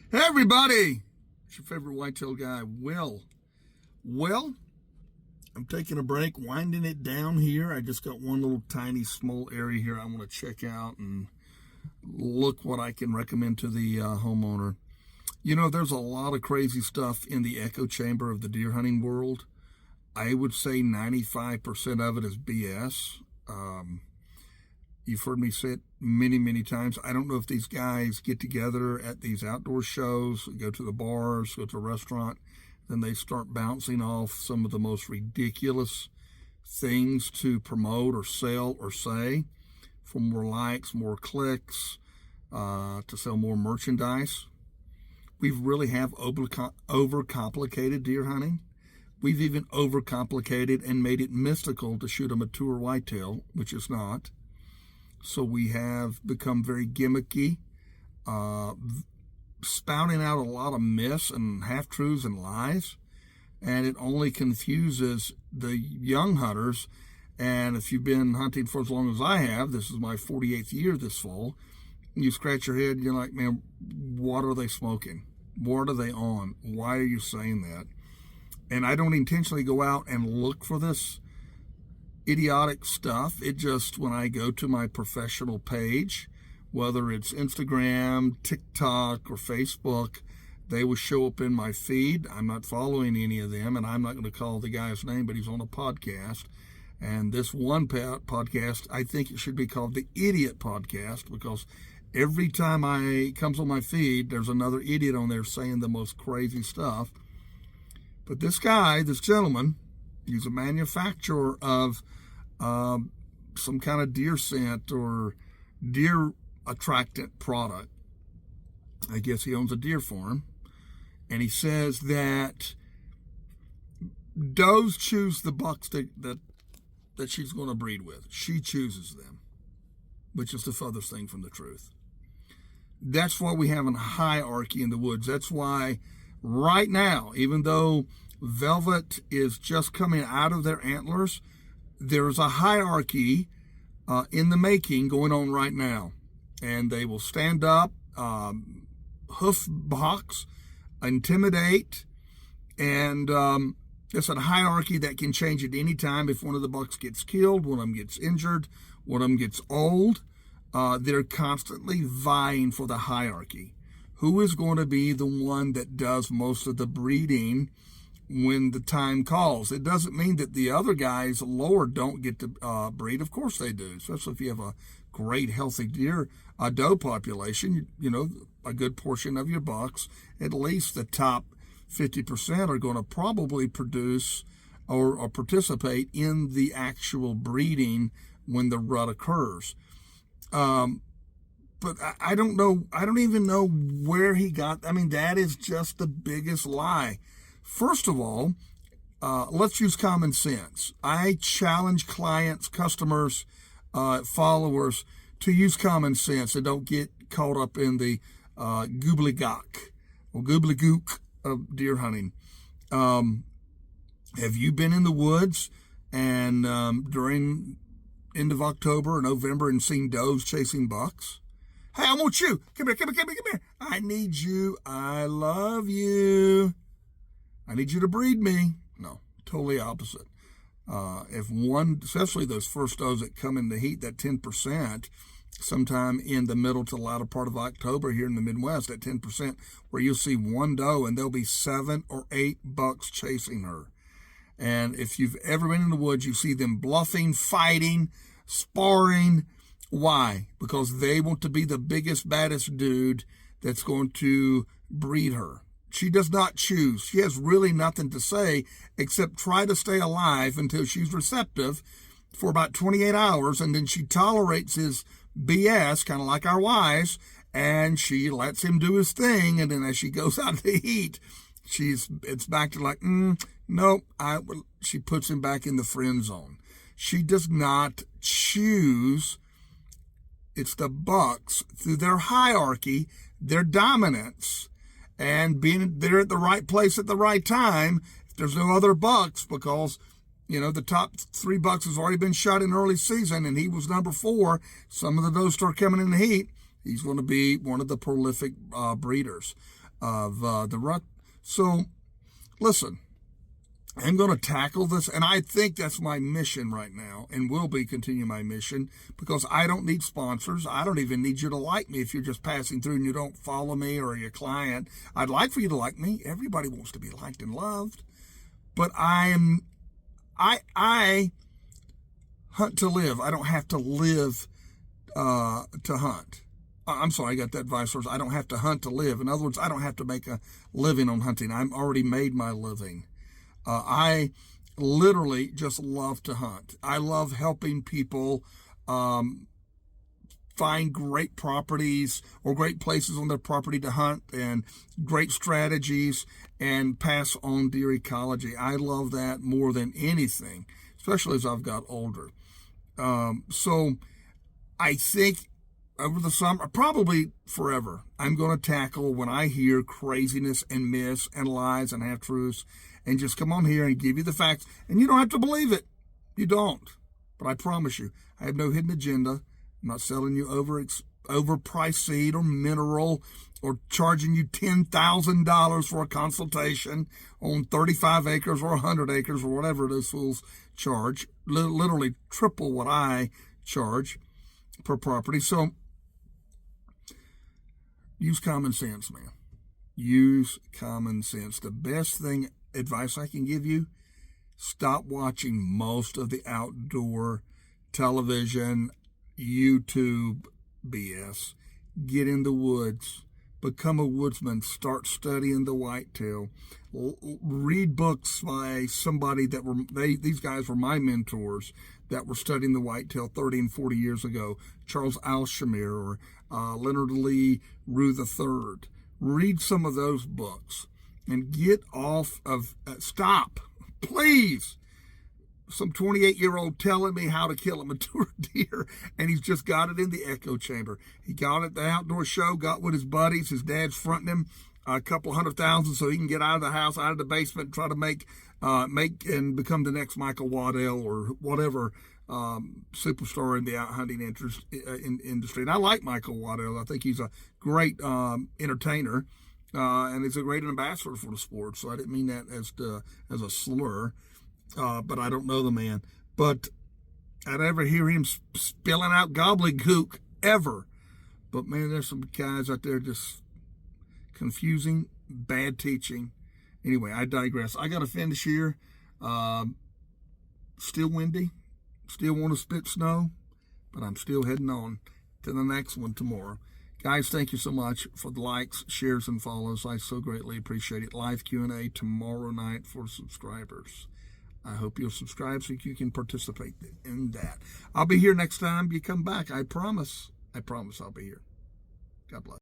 Hey everybody, it's your favorite whitetail guy, Will. Well, I'm taking a break, winding it down here. I just got one little tiny small area here I want to check out and look what I can recommend to the homeowner. You know, there's a lot of crazy stuff in the echo chamber of the deer hunting world. I would say 95% of it is BS. You've heard me say it many, many times. I don't know if these guys get together at these outdoor shows, go to the bars, go to a restaurant, then they start bouncing off some of the most ridiculous things to promote or sell or say, for more likes, more clicks, to sell more merchandise. We really have overcomplicated deer hunting. We've even overcomplicated and made it mystical to shoot a mature whitetail, which is not. So we have become very gimmicky, spouting out a lot of myths and half-truths and lies, and it only confuses the young hunters. And if you've been hunting for as long as I have, this is my 48th year this fall, you scratch your head and you're like, man, what are they smoking? What are they on? Why are you saying that? And I don't intentionally go out and look for this idiotic stuff. It just, when I go to my professional page, whether it's Instagram, TikTok, or Facebook, they will show up in my feed. I'm not following any of them, and I'm not going to call the guy's name, but he's on a podcast. And this one podcast, I think it should be called the Idiot Podcast, because every time I comes on my feed, there's another idiot on there saying the most crazy stuff. But this guy, this gentleman, he's a manufacturer of some kind of deer scent or deer attractant product. I guess he owns a deer farm. And he says that does choose the bucks that she's going to breed with. She chooses them, which is the furthest thing from the truth. That's why we have a hierarchy in the woods. That's why right now, even though velvet is just coming out of their antlers, there's a hierarchy in the making going on right now. And they will stand up, hoof box, intimidate, and it's a hierarchy that can change at any time. If one of the bucks gets killed, one of them gets injured, one of them gets old, they're constantly vying for the hierarchy. Who is going to be the one that does most of the breeding when the time calls? It doesn't mean that the other guys lower don't get to breed. Of course they do, especially if you have a great healthy doe population. You know, a good portion of your bucks, at least the top 50%, are going to probably produce or participate in the actual breeding when the rut occurs. But I don't know. I don't even know where he got. I mean, that is just the biggest lie. First of all, let's use common sense. I challenge clients, customers, followers to use common sense and don't get caught up in the gobbledygook or gobbledygook of deer hunting. Have you been in the woods and during end of October or November and seen does chasing bucks? Hey, I want you. Come here. I need you. I love you. I need you to breed me. No, totally opposite. If one, especially those first does that come in the heat, that 10%, sometime in the middle to the latter part of October here in the Midwest, that 10%, where you'll see one doe and there'll be 7 or 8 bucks chasing her. And if you've ever been in the woods, you see them bluffing, fighting, sparring. Why? Because they want to be the biggest, baddest dude that's going to breed her. She does not choose. She has really nothing to say except try to stay alive until she's receptive for about 28 hours, and then she tolerates his BS, kind of like our wives, and she lets him do his thing, and then as she goes out of the heat, it's back to like, nope, she puts him back in the friend zone. She does not choose. It's the bucks, through their hierarchy, their dominance, and being there at the right place at the right time. If there's no other bucks, because, you know, the top 3 bucks has already been shot in early season, and he was number 4. Some of the does start coming in the heat. He's going to be one of the prolific breeders. of the rut. So, listen, I'm going to tackle this, and I think that's my mission right now, and will be continue my mission, because I don't need sponsors. I don't even need you to like me if you're just passing through and you don't follow me or your client. I'd like for you to like me. Everybody wants to be liked and loved, but I hunt to live. I don't have to live to hunt. I'm sorry, I got that vice versa. I don't have to hunt to live. In other words, I don't have to make a living on hunting. I've already made my living. I literally just love to hunt. I love helping people find great properties or great places on their property to hunt, and great strategies, and pass on deer ecology. I love that more than anything, especially as I've got older. So I think over the summer, probably forever, I'm going to tackle when I hear craziness and myths and lies and half-truths, and just come on here and give you the facts. And you don't have to believe it. You don't. But I promise you, I have no hidden agenda. I'm not selling you overpriced seed or mineral, or charging you $10,000 for a consultation on 35 acres or 100 acres or whatever those fools charge. Literally triple what I charge per property. So use common sense, man. Use common sense. The best advice I can give you: stop watching most of the outdoor television, YouTube BS. Get in the woods. Become a woodsman. Start studying the whitetail. Read books by somebody these guys were my mentors that were studying the whitetail 30 and 40 years ago. Charles Alshamir or Leonard Lee Rue III. Read some of those books and get off of, stop, please. Some 28-year-old telling me how to kill a mature deer, and he's just got it in the echo chamber. He got it at the outdoor show, got with his buddies. His dad's fronting him a couple $100,000 so he can get out of the house, out of the basement, and try to make and become the next Michael Waddell or whatever superstar in the out hunting industry. And I like Michael Waddell. I think he's a great entertainer, and he's a great ambassador for the sport. So I didn't mean that as a slur. But I don't know the man. But I'd never hear him spilling out gobbledygook ever. But man, there's some guys out there just confusing, bad teaching. Anyway, I digress. I got to finish here. Still windy. Still want to spit snow. But I'm still heading on to the next one tomorrow. Guys, thank you so much for the likes, shares, and follows. I so greatly appreciate it. Live Q&A tomorrow night for subscribers. I hope you'll subscribe so you can participate in that. I'll be here next time you come back. I promise. I'll be here. God bless.